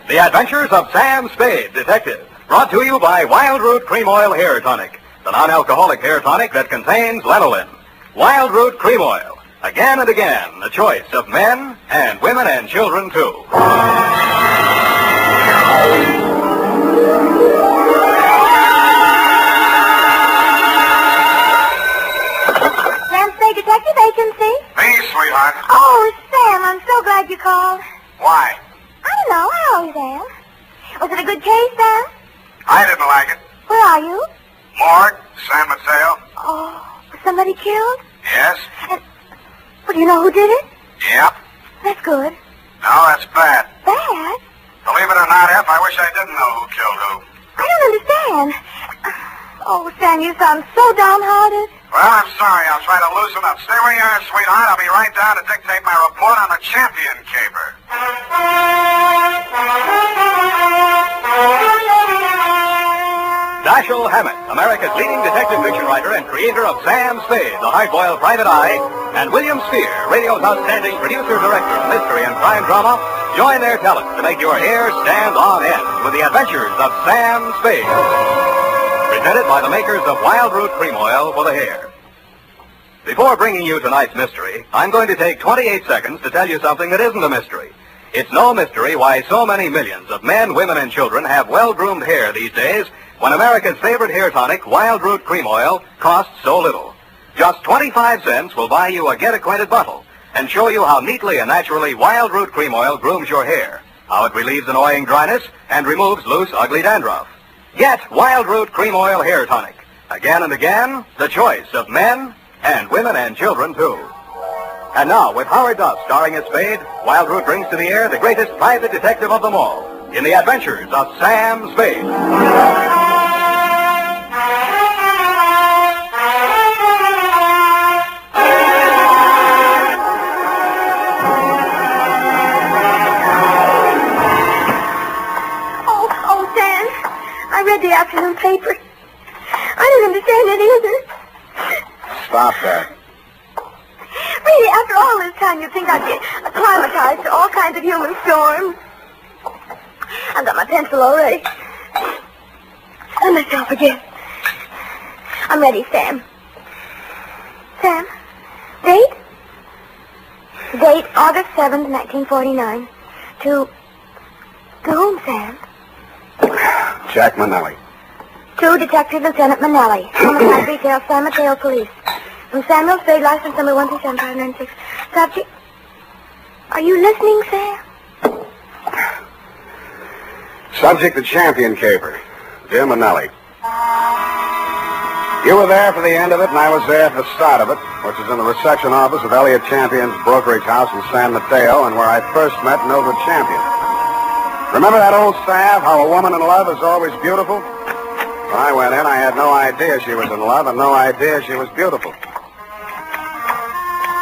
The Adventures of Sam Spade, Detective. Brought to you by Wild Root Cream Oil Hair Tonic, the non-alcoholic hair tonic that contains lanolin. Wild Root Cream Oil. Again and again, the choice of men and women and children, too. Sam Spade Detective Agency? Me, sweetheart. Oh, Sam, I'm so glad you called. Why? I don't know. I always am. Was it a good case, Sam? I didn't like it. Where are you? Morgue, San Mateo. Oh, was somebody killed? Yes? Well, do you know who did it? Yep. That's good. No, that's bad. Bad? Believe it or not, F, I wish I didn't know who killed who. I don't understand. Oh, Sam, you sound so downhearted. Well, I'm sorry. I'll try to loosen up. Stay where you are, sweetheart. I'll be right down to dictate my report on the champion caper. Dashiell Hammett, America's leading detective fiction writer and creator of Sam Spade, the hard-boiled private eye, and William Spear, radio's outstanding producer-director of mystery and crime drama, join their talents to make your hair stand on end with the adventures of Sam Spade. Presented by the makers of Wild Root Cream Oil for the hair. Before bringing you tonight's mystery, I'm going to take 28 seconds to tell you something that isn't a mystery. It's no mystery why so many millions of men, women, and children have well-groomed hair these days when America's favorite hair tonic, Wild Root Cream Oil, costs so little. Just 25 cents will buy you a get-acquainted bottle and show you how neatly and naturally Wild Root Cream Oil grooms your hair, how it relieves annoying dryness and removes loose, ugly dandruff. Get Wild Root Cream Oil Hair Tonic. Again and again, the choice of men and women and children, too. And now, with Howard Duff starring as Spade, Wild Root brings to the air the greatest private detective of them all in the adventures of Sam Spade. I read the afternoon paper. I didn't understand it either. Stop that. Really, after all this time, you'd think I'd get acclimatized to all kinds of human storms. I've got my pencil already. And myself again. I'm ready, Sam. Sam, date? Date August 7th, 1949. To whom, Sam? Jack Manelli. To Detective Lieutenant Manelli, Homicide Detail, San Mateo Police. From Samuel Spade, license number 137-596. Subject... Are you listening, Sam? Subject the champion caper, Jim Manelli. You were there for the end of it, and I was there for the start of it, which is in the reception office of Elliot Champion's brokerage house in San Mateo, and where I first met Mildred Champion. Remember that old salve, how a woman in love is always beautiful? When I went in, I had no idea she was in love and no idea she was beautiful.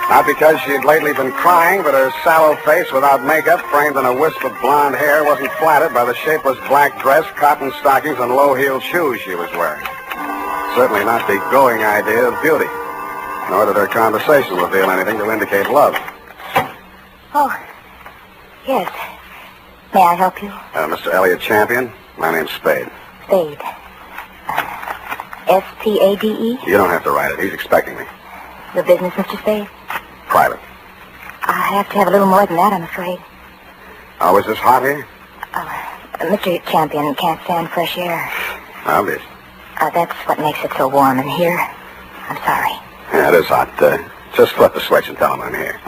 Not because she had lately been crying, but her sallow face without makeup, framed in a wisp of blonde hair, wasn't flattered by the shapeless black dress, cotton stockings, and low-heeled shoes she was wearing. Certainly not the going idea of beauty, nor did her conversation reveal anything to indicate love. Oh, yes. May I help you? Mr. Elliot Champion, my name's Spade. Spade. S-P-A-D-E? You don't have to write it. He's expecting me. Your business, Mr. Spade? Private. I have to have a little more than that, I'm afraid. Oh, is this hot here? Mr. Champion can't stand fresh air. Obvious. That's what makes it so warm in here. I'm sorry. Yeah, it is hot. Just flip the switch and tell him I'm here.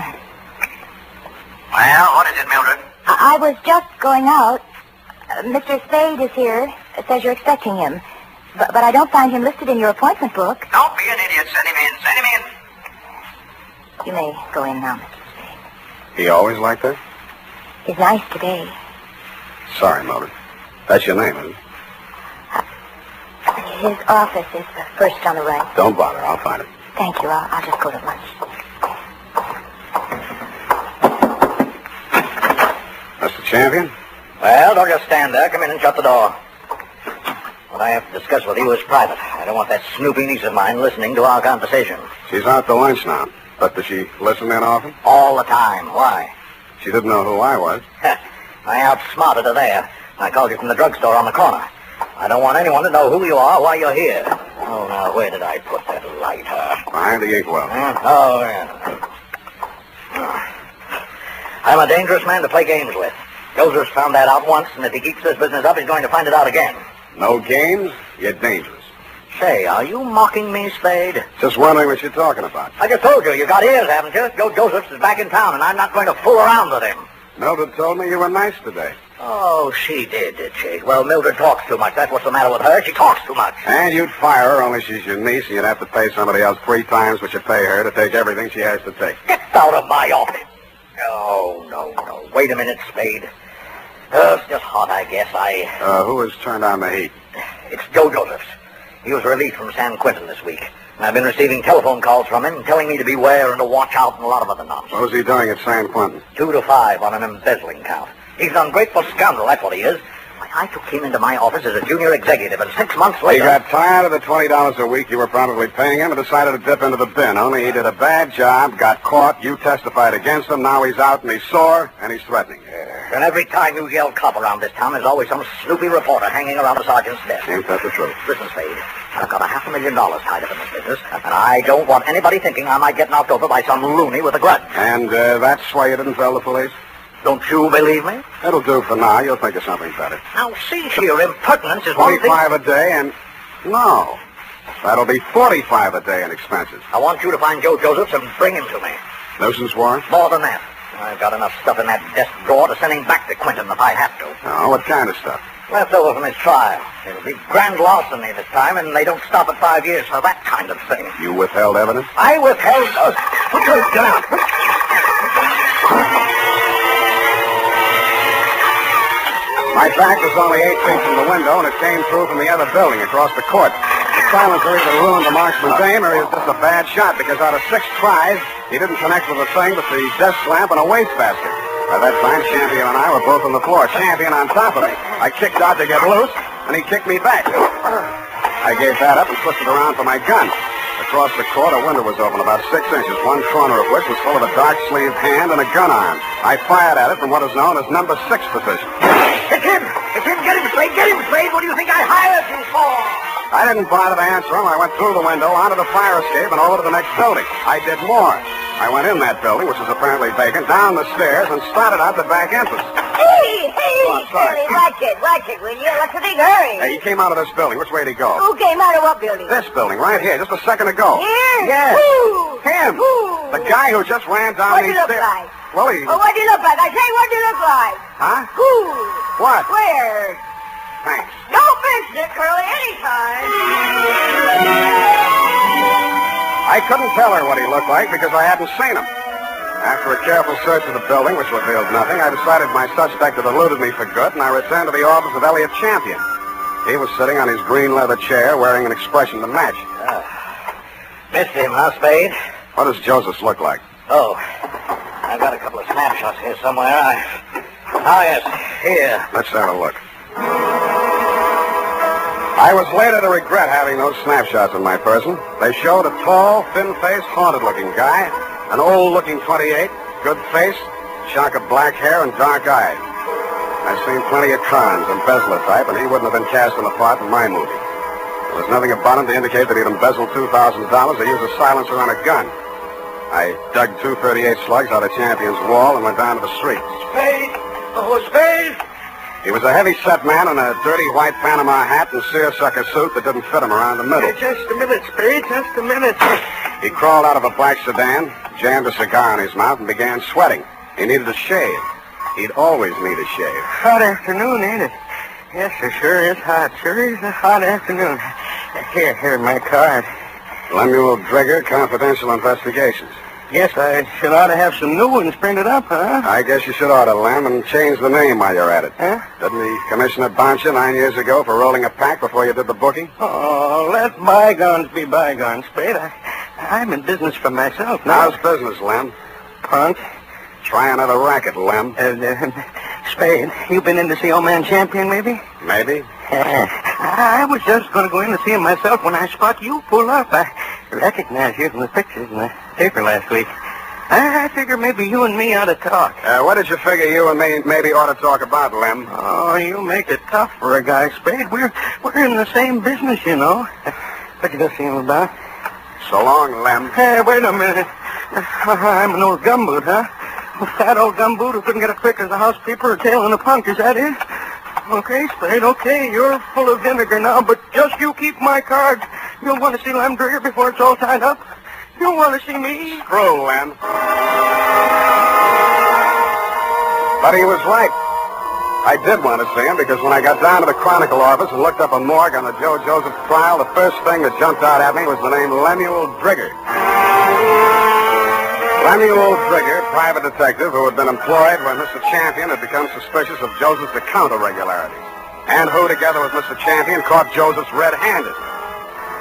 Well, what is it, Mildred? I was just going out. Mr. Spade is here. It says you're expecting him. But I don't find him listed in your appointment book. Don't be an idiot. Send him in. Send him in. You may go in now, Mr. Spade. He always like that? He's nice today. Sorry, Mildred. That's your name, isn't it? His office is the first on the right. Don't bother. I'll find it. Thank you. I'll just go to lunch. Mr. Champion? Well, don't just stand there. Come in and shut the door. What I have to discuss with you is private. I don't want that snoopy niece of mine listening to our conversation. She's out to lunch now. But does she listen in often? All the time. Why? She didn't know who I was. I outsmarted her there. I called you from the drugstore on the corner. I don't want anyone to know who you are while you're here. Oh, now, where did I put that lighter? Behind the inkwell. Oh, yeah. I'm a dangerous man to play games with. Joseph's found that out once, and if he keeps this business up, he's going to find it out again. No games, you're dangerous. Say, are you mocking me, Spade? Just wondering what you're talking about. I just told you, you got ears, haven't you? Joe Josephs is back in town, and I'm not going to fool around with him. Mildred told me you were nice today. Oh, she did she? Well, Mildred talks too much. That's what's the matter with her. She talks too much. And you'd fire her, only she's your niece, and you'd have to pay somebody else 3 times what you pay her to take everything she has to take. Get out of my office. Oh, no. Wait a minute, Spade. It's just hot, I guess. Who has turned on the heat? It's Joe Josephs. He was released from San Quentin this week. And I've been receiving telephone calls from him telling me to beware and to watch out and a lot of other nonsense. What was he doing at San Quentin? 2 to 5 on an embezzling count. He's an ungrateful scoundrel, that's what he is. I took him into my office as a junior executive, and 6 months later... He got tired of the $20 a week you were probably paying him and decided to dip into the bin. Only he did a bad job, got caught, you testified against him, now he's out and he's sore, and he's threatening. And every time you yell cop around this town, there's always some snoopy reporter hanging around the sergeant's desk. Ain't that the truth? Listen, Spade, I've got $500,000 tied up in this business, and I don't want anybody thinking I might get knocked over by some loony with a grudge. And that's why you didn't tell the police? Don't you believe me? That'll do for now. You'll think of something better. Now, see here, impertinence is one thing... 25 a day and... No. That'll be 45 a day in expenses. I want you to find Joe Josephs and bring him to me. Nuisance warrant? More than that. I've got enough stuff in that desk drawer to send him back to Quentin if I have to. Oh, what kind of stuff? Left over from his trial. It'll be grand larceny this time, and they don't stop at 5 years for that kind of thing. You withheld evidence? I withheld... Put your gun out. My back was only 8 feet from the window, and it came through from the other building across the court. The silencer either ruined the marksman's aim, or he was just a bad shot, because out of 6 tries, he didn't connect with a thing but the desk lamp and a wastebasket. By that time, Champion and I were both on the floor, Champion on top of me. I kicked out to get loose, and he kicked me back. I gave that up and twisted around for my gun. Across the court, a window was open about 6 inches, one corner of which was full of a dark-sleeved hand and a gun arm. I fired at it from what is known as number 6 position. It's him! It's him! Get him, Spade! Get him, Spade! What do you think I hired you for? I didn't bother to answer him. I went through the window, onto the fire escape, and over to the next building. I did more. I went in that building, which was apparently vacant, down the stairs, and started out the back entrance. Hey, Oh, I'm sorry. Silly, watch it, will you? What's the big hurry? Hey, he came out of this building. Which way did he go? Who came out of what building? This building, right here, just a second ago. Here? Yes. Who? Him. Who? The guy who just ran down What do these you look stairs. like? Well, he... Oh, what do you look like? I say, what do you look like? Huh? Who? What? Where? Thanks. Don't mention it, Curly, anytime. I couldn't tell her what he looked like because I hadn't seen him. After a careful search of the building, which revealed nothing, I decided my suspect had eluded me for good, and I returned to the office of Elliot Champion. He was sitting on his green leather chair, wearing an expression to match. Missed him, huh, Spade? What does Josephs look like? Oh, I've got a couple of snapshots here somewhere. Oh, yes, here. Let's have a look. I was later to regret having those snapshots of my person. They showed a tall, thin-faced, haunted-looking guy, an old-looking 28, good face, shock of black hair, and dark eyes. I've seen plenty of cons, embezzler type, and he wouldn't have been cast in a part in my movie. There was nothing about him to indicate that he'd embezzled $2,000 or used a silencer on a gun. I dug 238 slugs out of Champion's wall and went down to the street. Spade! Oh, Spade! He was a heavy-set man in a dirty white Panama hat and seersucker suit that didn't fit him around the middle. Just a minute, Spade, just a minute. He crawled out of a black sedan, jammed a cigar in his mouth, and began sweating. He needed a shave. He'd always need a shave. Hot afternoon, ain't it? Yes, it sure is hot. Sure is a hot afternoon. Here, my card. Lemuel Drigger, Confidential Investigations. Yes, I should ought to have some new ones printed up, huh? I guess you should order, Lem, and change the name while you're at it. Huh? Didn't the commissioner bounce you 9 years ago for rolling a pack before you did the booking? Oh, let bygones be bygones, Spade. I'm in business for myself now. How's business, Lem? Punk. Try another racket, Lem. Spade, you been in to see old man Champion, maybe? Maybe. I was just going to go in to see him myself when I spot you pull up. I recognize you from the pictures in the paper last week. I figure maybe you and me ought to talk. What did you figure you and me maybe ought to talk about, Lem? Oh, you make it tough for a guy, Spade. We're in the same business, you know. What you gonna see him about? So long, Lem. Hey, wait a minute. I'm an old gumboot, huh? A fat old gumboot who couldn't get a trick as a housekeeper or tail in a punk. Is that it? Okay, Spade, okay. You're full of vinegar now, but just you keep my cards. You'll want to see Lem Drigger before it's all tied up. You'll want to see me. True, Lem. But he was right. I did want to see him because when I got down to the Chronicle office and looked up a morgue on the Joe Joseph trial, the first thing that jumped out at me was the name Lemuel Drigger. Lemuel Drigger, private detective who had been employed when Mr. Champion had become suspicious of Joseph's account irregularities, and who, together with Mr. Champion, caught Josephs red-handed,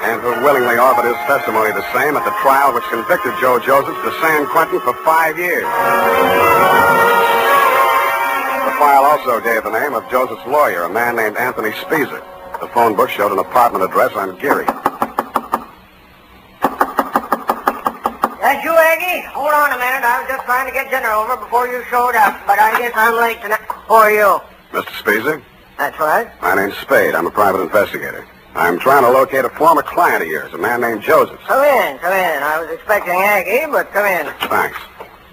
and who willingly offered his testimony the same at the trial which convicted Joe Joseph to San Quentin for 5 years. The file also gave the name of Joseph's lawyer, a man named Anthony Speezer. The phone book showed an apartment address on Geary. That's you, Aggie? Hold on a minute. I was just trying to get dinner over before you showed up, but I guess I'm late tonight. Who are you? Mr. Speezer? That's right. My name's Spade. I'm a private investigator. I'm trying to locate a former client of yours, a man named Joseph. Come in, come in. I was expecting Aggie, but come in. Thanks.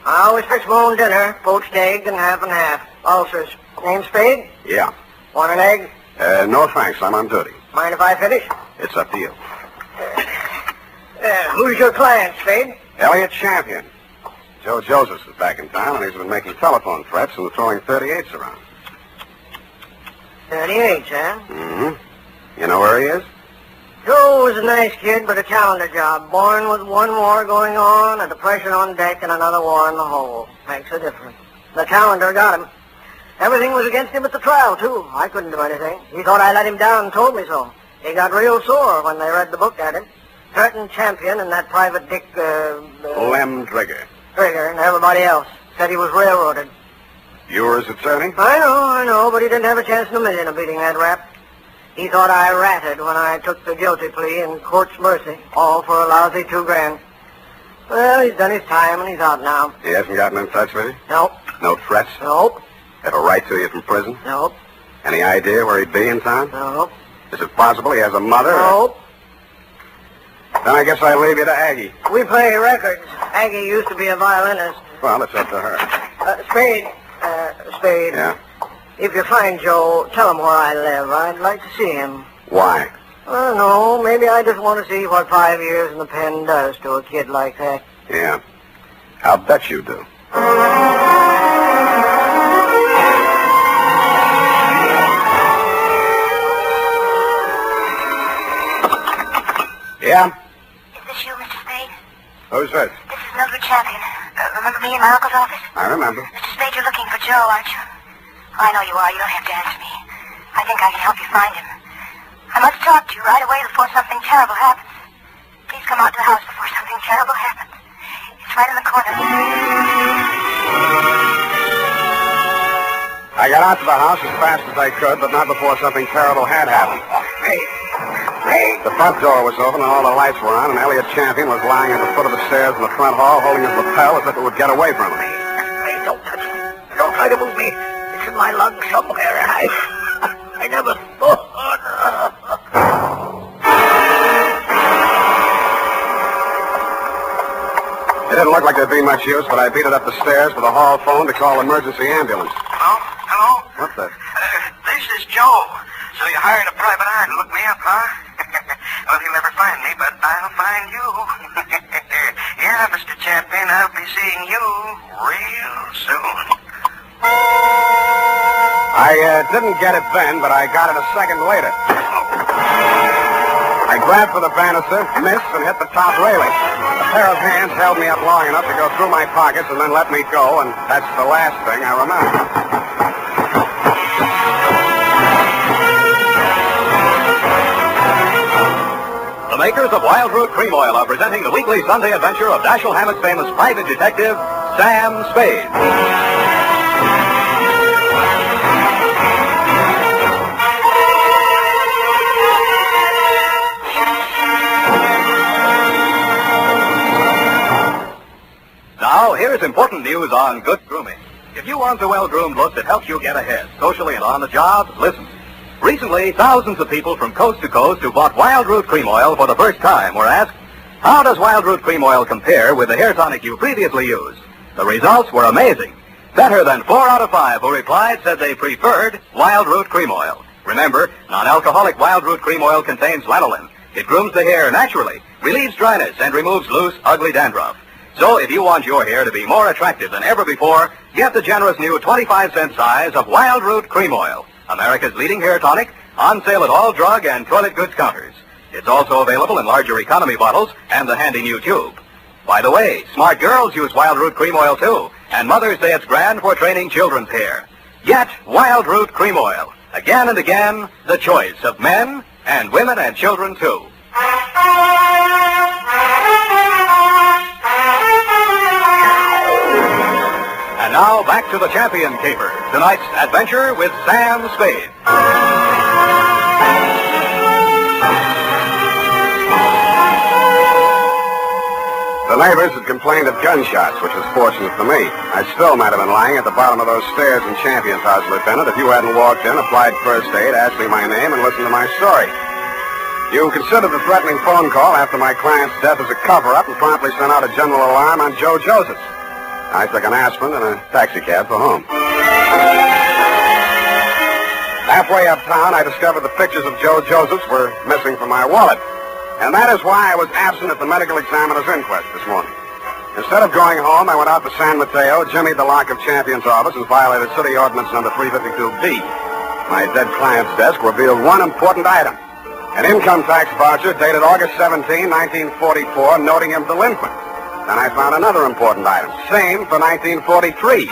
I always fix my own dinner, poached egg and half. Ulcers. Name Spade? Yeah. Want an egg? No thanks. I'm on duty. Mind if I finish? It's up to you. Who's your client, Spade? Elliot Champion. Joe Josephs is back in town, and he's been making telephone threats and throwing 38s around. 38, huh? Mm-hmm. You know where he is? Joe was a nice kid, but a calendar job. Born with one war going on, a depression on deck, and another war in the hole. Makes a difference. The calendar got him. Everything was against him at the trial, too. I couldn't do anything. He thought I let him down and told me so. He got real sore when they read the book at him. Threatened Champion and that private dick, Lem Drigger. Drigger and everybody else. Said he was railroaded. You were his attorney? I know, but he didn't have a chance in a million of beating that rap. He thought I ratted when I took the guilty plea in court's mercy, all for a lousy $2,000. Well, he's done his time and he's out now. He hasn't gotten in touch with you? Nope. No threats? Nope. Ever write to you from prison? Nope. Any idea where he'd be in town? Nope. Is it possible he has a mother? Nope. Then I guess I leave you to Aggie. We play records. Aggie used to be a violinist. Well, it's up to her. Spade. Spade. Yeah? If you find Joe, tell him where I live. I'd like to see him. Why? I don't know. Maybe I just want to see what 5 years in the pen does to a kid like that. Yeah. I'll bet you do. Yeah? Is this you, Mr. Spade? Who's this? This is Mildred Champion. Remember me in my uncle's office? I remember. Mr. Spade, you're looking for Joe, aren't you? I know you are. You don't have to answer me. I think I can help you find him. I must talk to you right away before something terrible happens. Please come out to the house before something terrible happens. It's right in the corner. I got out to the house as fast as I could, but not before something terrible had happened. Hey. The front door was open and all the lights were on, and Elliot Champion was lying at the foot of the stairs in the front hall holding his lapel as if it would get away from him. Hey, don't touch me. Don't try to move me. It's in my lungs somewhere, and I never thought. It didn't look like there'd be much use, but I beat it up the stairs with a hall phone to call emergency ambulance. Hello? What the? This is Joe. So you hired a private eye to look me up, huh? Well, you'll never find me, but I'll find you. Yeah, Mr. Champion, I'll be seeing you real soon. I didn't get it then, but I got it a second later. I grabbed for the banister, missed, and hit the top railing. A pair of hands held me up long enough to go through my pockets and then let me go, and that's the last thing I remember. The makers of Wild Root Cream Oil are presenting the weekly Sunday adventure of Dashiell Hammett's famous private detective, Sam Spade. Now, here's here's important news on good grooming. If you want a well-groomed look that helps you get ahead, socially and on the job, listen. Recently, thousands of people from coast to coast who bought Wild Root Cream Oil for the first time were asked, how does Wild Root Cream Oil compare with the hair tonic you previously used? The results were amazing. Better than 4 out of 5 who replied said they preferred Wild Root Cream Oil. Remember, non-alcoholic Wild Root Cream Oil contains lanolin. It grooms the hair naturally, relieves dryness, and removes loose, ugly dandruff. So if you want your hair to be more attractive than ever before, get the generous new 25-cent size of Wild Root Cream Oil, America's leading hair tonic, on sale at all drug and toilet goods counters. It's also available in larger economy bottles and the handy new tube. By the way, smart girls use Wild Root Cream Oil too, and mothers say it's grand for training children's hair. Get Wild Root Cream Oil. Again and again, the choice of men and women and children too. And now back to the Champion Caper. Tonight's adventure with Sam Spade. The neighbors had complained of gunshots, which was fortunate for me. I still might have been lying at the bottom of those stairs in Champion's house, Lieutenant, if you hadn't walked in, applied first aid, asked me my name, and listened to my story. You considered the threatening phone call after my client's death as a cover-up and promptly sent out a general alarm on Joe Josephs. I took an aspirin and a taxicab for home. Halfway uptown, I discovered the pictures of Joe Josephs were missing from my wallet. And that is why I was absent at the medical examiner's inquest this morning. Instead of going home, I went out to San Mateo, jimmied the lock of Champion's office, and violated City Ordinance number 352B. My dead client's desk revealed one important item. An income tax voucher dated August 17, 1944, noting him delinquent. Then I found another important item, same for 1943.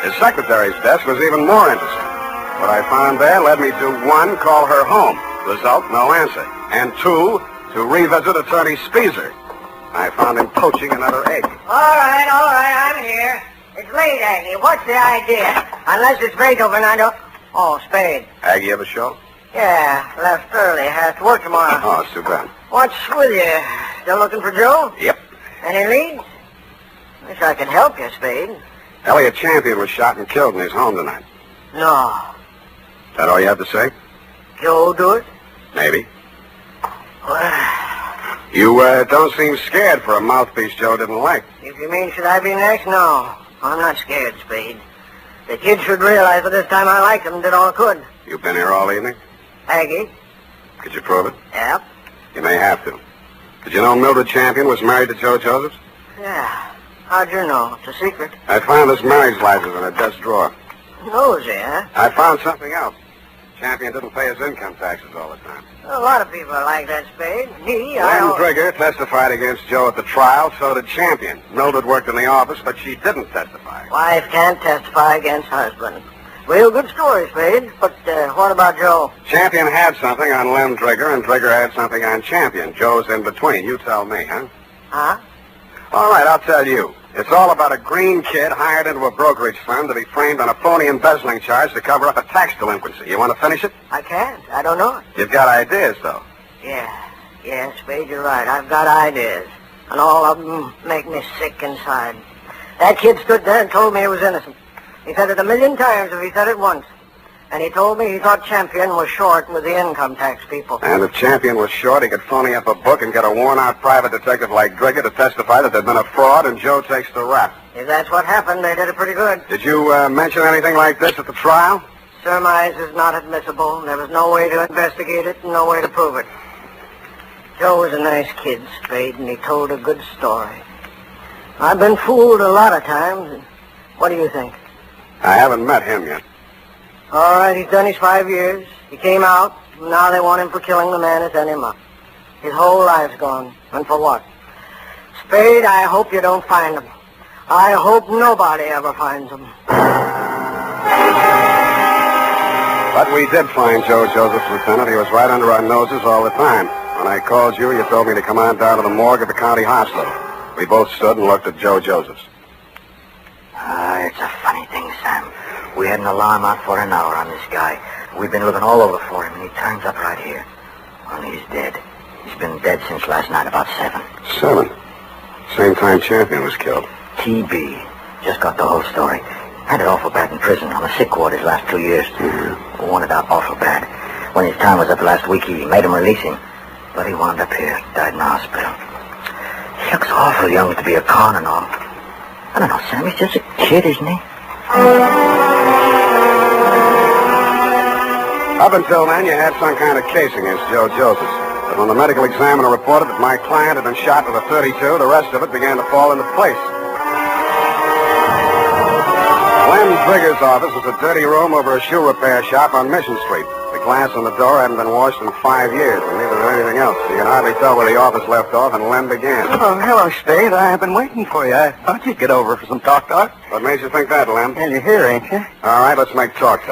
His secretary's desk was even more interesting. What I found there led me to, 1, call her home. Result, no answer. And 2, to revisit Attorney Speezer. I found him poaching another egg. All right, I'm here. It's late, Aggie. What's the idea? Unless it's Beethoven, I don't... Oh, Spade. Aggie have a show? Yeah, left early. Has to work tomorrow. Oh, it's too bad. What's with you? Still looking for Joe? Yep. Any leads? Wish I could help you, Spade. Elliot Champion was shot and killed in his home tonight. No. Is that all you have to say? Joe do it? Maybe. Well, You don't seem scared for a mouthpiece Joe didn't like. if you mean should I be next, no. I'm not scared, Spade. The kid should realize that this time I liked him and did all I could. You've been here all evening? Aggie? Could you prove it? Yep. You may have to. Did you know Mildred Champion was married to Joe Josephs? Yeah. How'd you know? It's a secret. I found this marriage license in her desk drawer. Nosy, huh? I found something else. Champion didn't pay his income taxes all the time. A lot of people are like that, Spade. Me, Lem Drigger testified against Joe at the trial, so did Champion. Mildred worked in the office, but she didn't testify. Wife can't testify against husband. Real good story, Spade. But what about Joe? Champion had something on Lem Drigger, and Drigger had something on Champion. Joe's in between. You tell me, huh? Huh? All right, I'll tell you. It's all about a green kid hired into a brokerage firm to be framed on a phony embezzling charge to cover up a tax delinquency. You want to finish it? I can't. I don't know it. You've got ideas, though. Yeah, Spade, you're right. I've got ideas. And all of them make me sick inside. That kid stood there and told me he was innocent. He said it 1,000,000 times if he said it once. And he told me he thought Champion was short with the income tax people. And if Champion was short, he could phony up a book and get a worn-out private detective like Drigger to testify that there'd been a fraud, and Joe takes the rap. If that's what happened, they did it pretty good. Did you mention anything like this at the trial? Surmise is not admissible. There was no way to investigate it and no way to prove it. Joe was a nice kid, Spade, and he told a good story. I've been fooled a lot of times. What do you think? I haven't met him yet. All right, he's done his 5 years. He came out, and now they want him for killing the man who sent him up. His whole life's gone. And for what? Spade, I hope you don't find him. I hope nobody ever finds him. But we did find Joe Josephs, Lieutenant. He was right under our noses all the time. When I called you, you told me to come on down to the morgue of the county hospital. We both stood and looked at Joe Josephs. It's a funny thing, Sam. We had an alarm out for an hour on this guy. We've been looking all over for him, and he turns up right here. Well, he's dead. He's been dead since last night, about 7. 7? Same time Champion was killed. TB. Just got the whole story. Had it awful bad in prison on the sick ward his last 2 years. Wanted out awful bad. When his time was up last week, he made him release him. But he wound up here, died in the hospital. He looks awful young to be a con and all. I don't know, Sam, he's just a kid, isn't he? Up until then, you had some kind of case against Joe Joseph. But when the medical examiner reported that my client had been shot with a .32, the rest of it began to fall into place. Lem Trigger's office was a dirty room over a shoe repair shop on Mission Street. The glass on the door hadn't been washed in 5 years, and neither did anything else. You can hardly tell where the office left off and Lem began. Oh, hello, Spade. I've been waiting for you. I thought you'd get over for some talk. What made you think that, Lem? Well, you're here, ain't you? All right, let's make talk.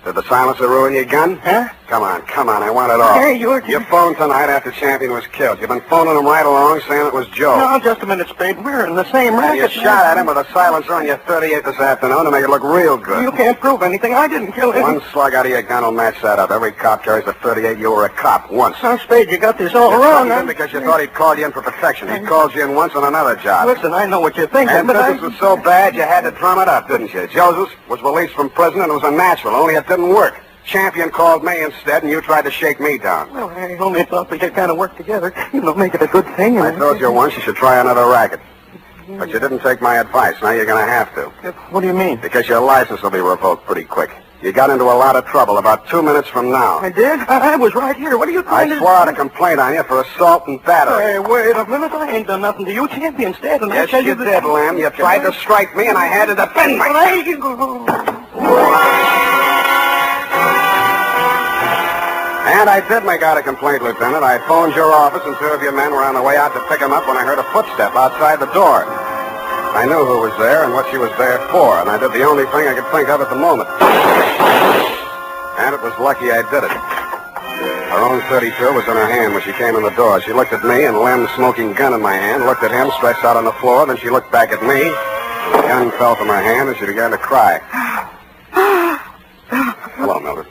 Did the silencer ruin your gun? Huh? Come on, I want it all. Hey, you phoned tonight after Champion was killed. You've been phoning him right along saying it was Joe. No, just a minute, Spade. We're in the same And racket. you shot at him with a silencer on your .38 this afternoon to make it look real good. You can't prove anything. I didn't kill him. One slug out of your gun will match that up. Every cop carries a .38. You were a cop once. Now, Spade, you got this all wrong. You because you thought he'd called you in for protection. He called you in once on another job. Listen, I know what you're thinking, And but business was so bad you had to drum it up, didn't you? Joseph was released from prison and it was a natural, only it didn't work. Champion called me instead, and you tried to shake me down. Well, I only thought we could kind of work together. Make it a good thing. I told you once you should try another racket. But you didn't take my advice. Now you're going to have to. What do you mean? Because your license will be revoked pretty quick. You got into a lot of trouble about 2 minutes from now. I did? I was right here. What are you trying to do? I swore out a complaint on you for assault and battery. Hey, wait a minute. I ain't done nothing to you, Champion. Instead, and Yes, you did, Lem. You tried to strike me, and I had to defend myself. And I did make out a complaint, Lieutenant. I phoned your office, and 2 of your men were on the way out to pick him up when I heard a footstep outside the door. I knew who was there and what she was there for, and I did the only thing I could think of at the moment. And it was lucky I did it. Her own .32 was in her hand when she came in the door. She looked at me, and Lem's smoking gun in my hand, looked at him stretched out on the floor, then she looked back at me, and the gun fell from her hand, and she began to cry. Hello, Mildred.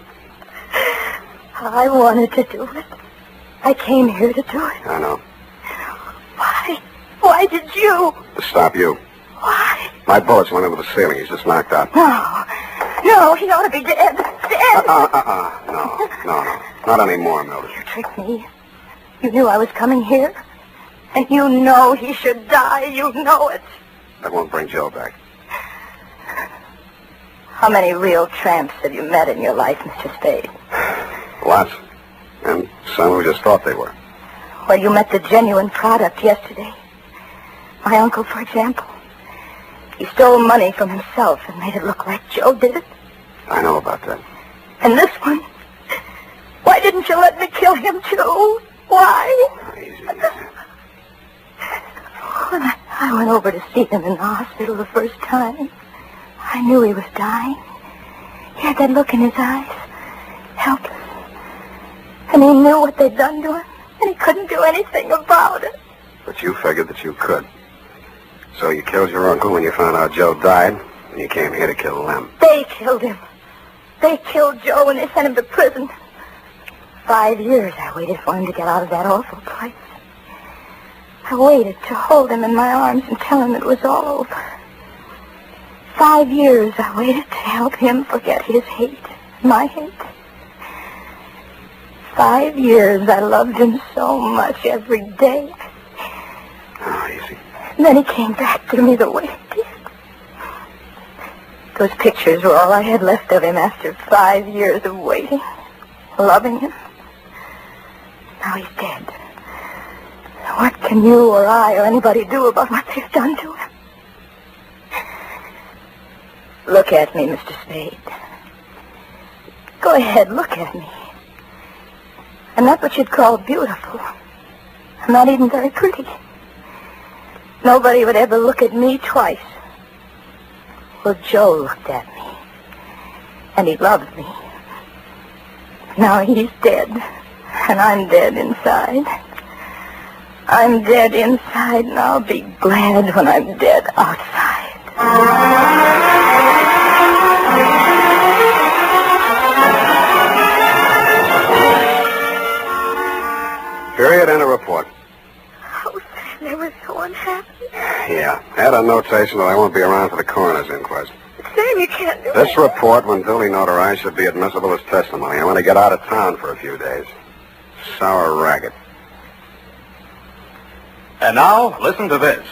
I wanted to do it. I came here to do it. I know. Why? Why did you? To stop you. Why? My bullets went into the ceiling. He's just knocked out. No, he ought to be dead. Dead. No. Not anymore, Mildred. You tricked me. You knew I was coming here. And you know he should die. You know it. That won't bring Joe back. How many real tramps have you met in your life, Mr. Spade? Lots. And some who just thought they were. Well, you met the genuine product yesterday. My uncle, for example. He stole money from himself and made it look like Joe did it. I know about that. And this one? Why didn't you let me kill him, too? Why? Easy. When I went over to see him in the hospital the first time, I knew he was dying. He had that look in his eyes, helpless. And he knew what they'd done to him, and he couldn't do anything about it. But you figured that you could. So you killed your uncle when you found out Joe died, and you came here to kill Lem. They killed him. They killed Joe and they sent him to prison. 5 years I waited for him to get out of that awful place. I waited to hold him in my arms and tell him it was all over. 5 years I waited to help him forget his hate, my hate. 5 years I loved him so much every day. Oh, easy. And then he came back to me the way he did. Those pictures were all I had left of him after 5 years of waiting, loving him. Now he's dead. What can you or I or anybody do about what they've done to him? Look at me, Mr. Spade. Go ahead, look at me. I'm not what you'd call beautiful. I'm not even very pretty. Nobody would ever look at me twice. Well, Joe looked at me, and he loved me. Now he's dead, and I'm dead inside. I'm dead inside, and I'll be glad when I'm dead outside. Period and a report. Oh, Sam, they were so unhappy. Yeah, had a notation that I won't be around for the coroner's inquest. Sam, you can't do This that. report, when duly notarized, should be admissible as testimony. I want to get out of town for a few days. Sour racket. And now, listen to this.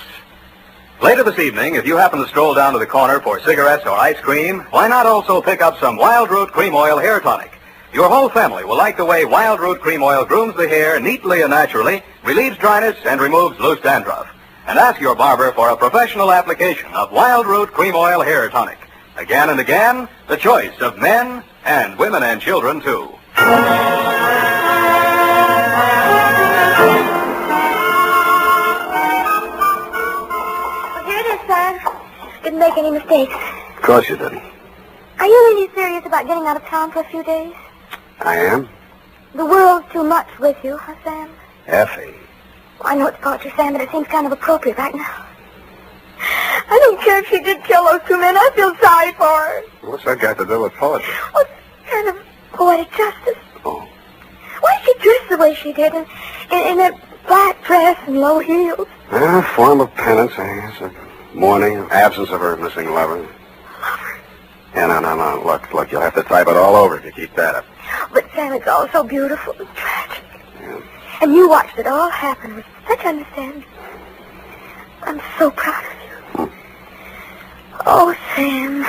Later this evening, if you happen to stroll down to the corner for cigarettes or ice cream, why not also pick up some Wild Root Cream Oil Hair Tonic? Your whole family will like the way Wild Root Cream Oil grooms the hair neatly and naturally, relieves dryness, and removes loose dandruff. And ask your barber for a professional application of Wild Root Cream Oil Hair Tonic. Again and again, the choice of men and women and children, too. Sam. Didn't make any mistakes. Of course you didn't. Are you really serious about getting out of town for a few days? I am? The world's too much with you, huh, Sam? Effie. Well, I know it's poetry, Sam, but it seems kind of appropriate right now. I don't care if she did kill those two men. I feel sorry for her. What's that got to do with poetry? Well, it's kind of poetic justice. Oh. Why did she dress the way she did in that black dress and low heels? A form of penance, I guess. A mourning, absence of her missing lover. Lover? Yeah, no. Look, you'll have to type it all over if you keep that up. But, Sam, it's all so beautiful and tragic. Yeah. And you watched it all happen with such understanding. I'm so proud of you. Oh, Sam.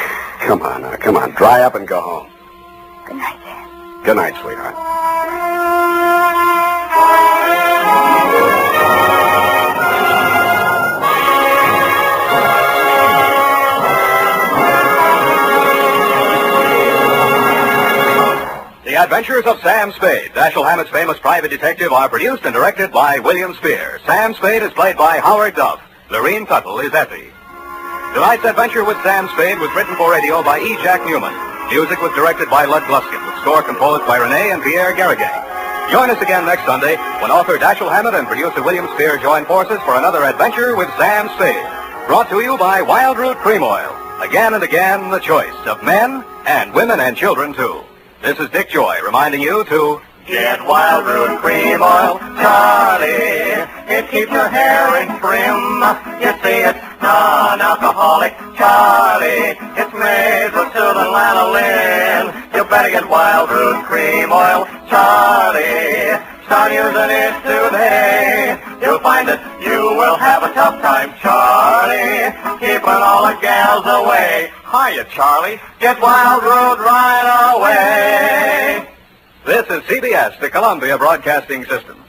Come on now, come on. Dry up and go home. Good night, Sam. Good night, sweetheart. The Adventures of Sam Spade, Dashiell Hammett's famous private detective, are produced and directed by William Spear. Sam Spade is played by Howard Duff. Lorene Tuttle is Effie. Tonight's adventure with Sam Spade was written for radio by E. Jack Newman. Music was directed by Lud Gluskin, with score composed by Renee and Pierre Garriguet. Join us again next Sunday when author Dashiell Hammett and producer William Spear join forces for another adventure with Sam Spade. Brought to you by Wild Root Cream Oil. Again and again, the choice of men and women and children, too. This is Dick Joy reminding you to get Wild Root Cream Oil, Charlie. It keeps your hair in trim. You see, it's non-alcoholic, Charlie. It's made with soothing lanolin. You better get Wild Root Cream Oil, Charlie. Start using it today. You'll find that you will have a tough time, Charlie, keeping all the gals away. Hiya, Charlie. Get Wild Root right away. This is CBS, the Columbia Broadcasting System.